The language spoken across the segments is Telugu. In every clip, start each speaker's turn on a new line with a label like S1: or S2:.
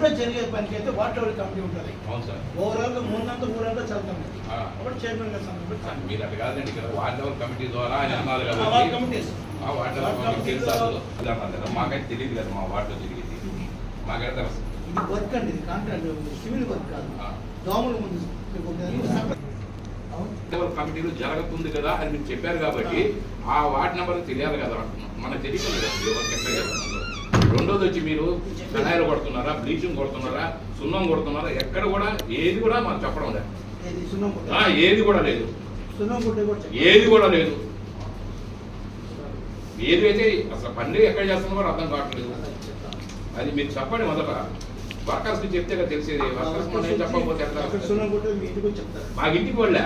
S1: ఊర్లో జరిగే పనికి అయితే వాటర్ కమిటీ ఉంటుంది. ఓవరాల్ గా ముందంతా ఊరంతా చదువుతాం. అప్పుడు చైర్మన్ గారు సంబంధించి మీరు అట్లా కాదండి, ఇక్కడ వాటర్ కమిటీ ద్వారా ఆయన అన్నారు కదా, మాకైతే తెలియదు కదా, మా వార్డులో తిరిగింది మాకైతే తెలుసు. ఇది వర్క్ అండి, ఇది కాంట్రాక్ట్ సివిల్ వర్క్ కాదు. దోమల ముందు కమిటీలో జరుగుతుంది కదా అని మీరు చెప్పారు కాబట్టి ఆ వార్డు నెంబర్ తెలియాలి కదా, మనకు తెలియదు కదా ఎవరికి ఎక్కడ జరుగుతుందో. రెండోది వచ్చి మీరు ఫినాయిల్ కొడుతున్నారా, బ్లీచింగ్ కొడుతున్నారా, సున్నం కొడుతున్నారా, ఎక్కడ కూడా ఏది కూడా మనం చెప్పడం లేదు, ఏది కూడా లేదు, ఏది కూడా లేదు. ఏది అయితే అసలు పని ఎక్కడ చేస్తున్నారో అర్థం కావట్లేదు. అది మీరు చెప్పండి మొదట, వర్కర్స్ చెప్తే కదా తెలిసేది. వర్కర్స్ మనం చెప్పకపోతే మాకు ఇంటికి వాళ్ళే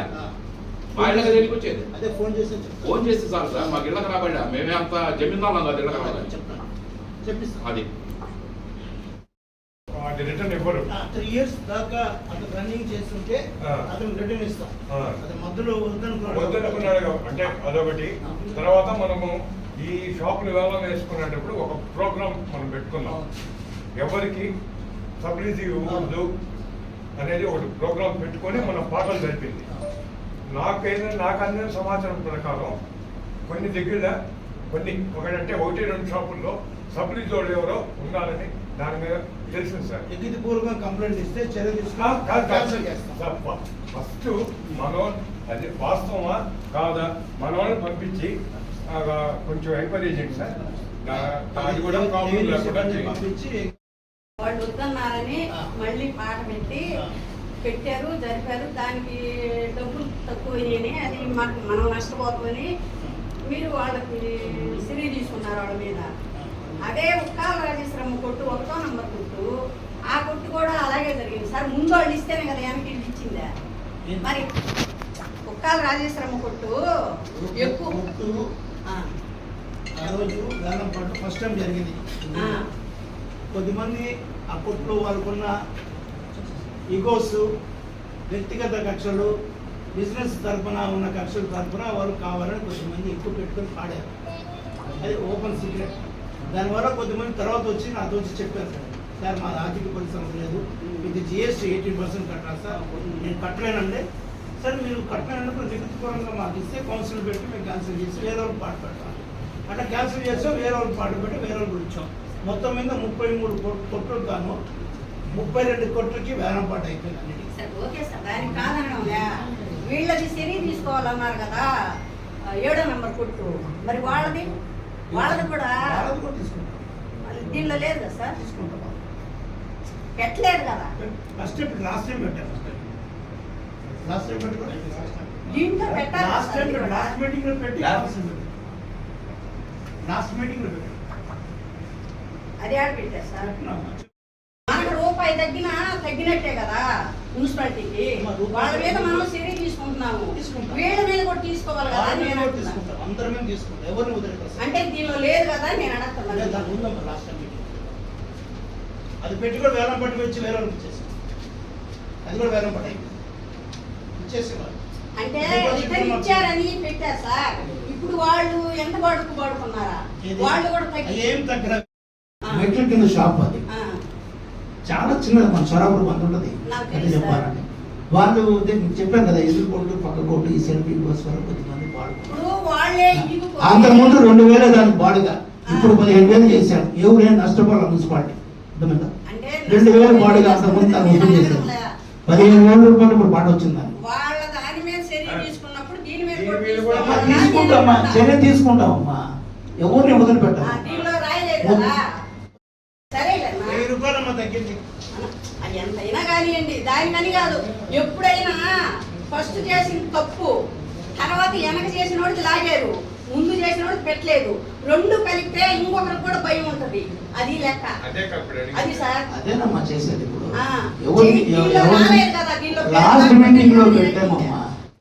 S1: మా ఇళ్ళకి దేనికి వచ్చేది, ఫోన్ చేస్తే చాలు సార్, మాకు ఇళ్ళకి రాబడ్డా, మేమే అంత జమీందారులం కాదు ఇళ్ళకి రావాలి. అది
S2: రిటర్న్ ఇవ్వరు.
S1: 3 years దాకా అతను రన్నింగ్ చేస్తుంటే అతను రిటర్న్ ఇస్తాం. అది మధ్యలో
S2: వద్దనుకున్నాడు అంటే అదొకటి. తర్వాత మనము ఈ షాపులు వేలం వేసుకునేటప్పుడు ఒక ప్రోగ్రామ్ మనం పెట్టుకున్నాం, ఎవరికి సబ్సిడీ ఇవ్వకూడదు అనేది ఒకటి ప్రోగ్రామ్ పెట్టుకొని మనం పాటలు జరిపింది. నాకు అందిన సమాచారం ప్రకారం కొన్ని దగ్గర ఒకటంటే 1-2 షాపుల్లో సబ్సిడీ జోడు ఎవరో ఉన్నారని దాని మీద తెలిసింది సార్.
S1: పూర్వకంగా కంప్లైంట్ ఇస్తే చర్య
S2: ఫస్ట్ మనోళ్ళు అది వాస్తవమా కాదా మనోళ్ళని పంపించి కొంచెం ఎంక్వైరీ చేయండి సార్. అది కూడా ప్రాబ్లం లేకుండా
S1: పంపించి
S3: వాళ్ళు వద్దన్నారని మళ్ళీ పాట పెట్టారు, జరిపారు. దానికి డబ్బులు తక్కువయ్యాయని అది మనం నష్టపోతామని మీరు వాళ్ళకి సిరి తీసుకున్నారు వాళ్ళ మీద. అదే ఉక్కాల రాజేశ్వరమ్మ కొట్టు 1వ నంబర్ కొట్టు, ఆ కొట్టు కూడా అలాగే జరిగింది సార్. ముందు వాళ్ళు ఇస్తేనే కదా వెనక్కి ఇచ్చిందా. మరి ఉక్కాల రాజేశ్వరమ్మ కొట్టు ఎక్కువ
S1: ఫస్ట్ టైం జరిగింది. కొద్దిమంది ఆ కొట్లో వాళ్ళకున్న ఈగోస్, వ్యక్తిగత కక్షలు, బిజినెస్ తరఫున ఉన్న కక్షల తరఫున వాళ్ళు కావాలని కొద్దిమంది ఎక్కువ పెట్టుకొని పాడారు. అది ఓపెన్ సీక్రెట్. దానివల్ల కొద్దిమంది తర్వాత వచ్చి నాతో వచ్చి చెప్పారు, సార్ మా ఆర్థిక పరిశ్రమ లేదు, ఇది GST 18% కట్టాలి సార్, నేను కట్టలేనండి. సార్ మీరు కట్టలేనప్పుడు లిఖితపూర్వకంగా మాకు ఇస్తే కౌన్సిల్ పెట్టి మేము క్యాన్సిల్ చేసి వేరే వాళ్ళు పాట పెడతాం. అట్లా క్యాన్సిల్ చేసాం, వేరే వాళ్ళు పాట పెట్టి వేరే వాళ్ళు ఇచ్చాం. మొత్తం మీద 33 కొట్లు గాను 32 కొట్లకి వేలం పాట అయిపోయింది.
S3: ఓకే సార్, దానికి కారణం వీళ్ళది సిరి తీసుకోవాలన్నారు కదా 7వ నంబర్ కొట్టు, మరి వాళ్ళది కూడా దీనిలో లేదు కదా సార్,
S1: తీసుకుంటాం.
S3: పెట్టలేదు కదా.
S1: ఫస్ట్ లాస్ట్ టైం పెట్టారు, లాస్ట్ టైం
S3: దీంట్లో పెట్టాలి.
S1: లాస్ట్ మీటింగ్ లో పెట్టి లాస్ట్ మీటింగ్ లో పెట్టారు.
S3: అది ఆడ పెట్టారు సార్. మనకు రూపాయి తగ్గినట్టే కదా మున్సిపాలిటీకి. వాళ్ళ మీద మనం సిరి తీసుకుంటున్నాము, వీళ్ళ మీద కూడా తీసుకోవాలి కదా.
S1: అందరి మీద తీసుకుంటాం, ఎవరిని వదిలేదు
S3: అంటే దీనిలో లేదు కదా నేను అడుగుతున్నాను.
S1: అది పెట్టి కూడా వేలం పట్టి వచ్చి వేరే వాళ్ళకి ఇచ్చేసాం. అది కూడా వేలం పట్టి ఇచ్చేసేవాళ్ళు.
S3: అంటే రిటర్న్ ఇచ్చారని పెట్టారు సార్. ఇప్పుడు వాళ్ళు ఎంత పడుకున్నారా, వాళ్ళు కూడా
S1: ఏం తగ్గ మెట్ల కింద షాప్ అది చాలా చిన్నది, మన సొరాపురం బంద్ ఉంటుంది. అది చెప్పాలంటే వాళ్ళు చెప్పాను కదా, ఎదురు కొట్టు పక్క కొట్టు ఈ సెల్ఫీ బస్ వల్ల కొద్దిమంది బాడుకున్నారు. అంతకుముందు 2000 దానికి బాడుగా, ఇప్పుడు 15,000 చేశారు. ఎవరైనా నష్టపోవాలి మున్సిపాలిటీ, అర్థమైందా? 2000 బాడుగా అంతకుముందు తను వసూలు చేశారు. 15,000 రూపాయలు ఇప్పుడు పాట వచ్చిందని తీసుకుంటామా, చర్య తీసుకుంటామమ్మా, ఎవరిని వదిలిపెట్టాలి. 1000 రూపాయలమ్మా తగ్గింది.
S3: అది ఎంతైనా కానివ్వండి, దానికని కాదు. ఎప్పుడైనా ఫస్ట్ చేసిన తప్పు తర్వాత వెనక చేసిన వాడికి లాగారు, ముందు చేసిన వాడికి పెట్టలేదు, 2 కలిపితే ఇంకొకరికి కూడా భయం ఉంటది. అది లెక్క. అది సార్
S1: అదేనమ్మా చేసేది. ఇప్పుడు
S3: కదా దీనిలో
S1: లాస్ట్ మీటింగ్ లో పెట్టామమ్మా,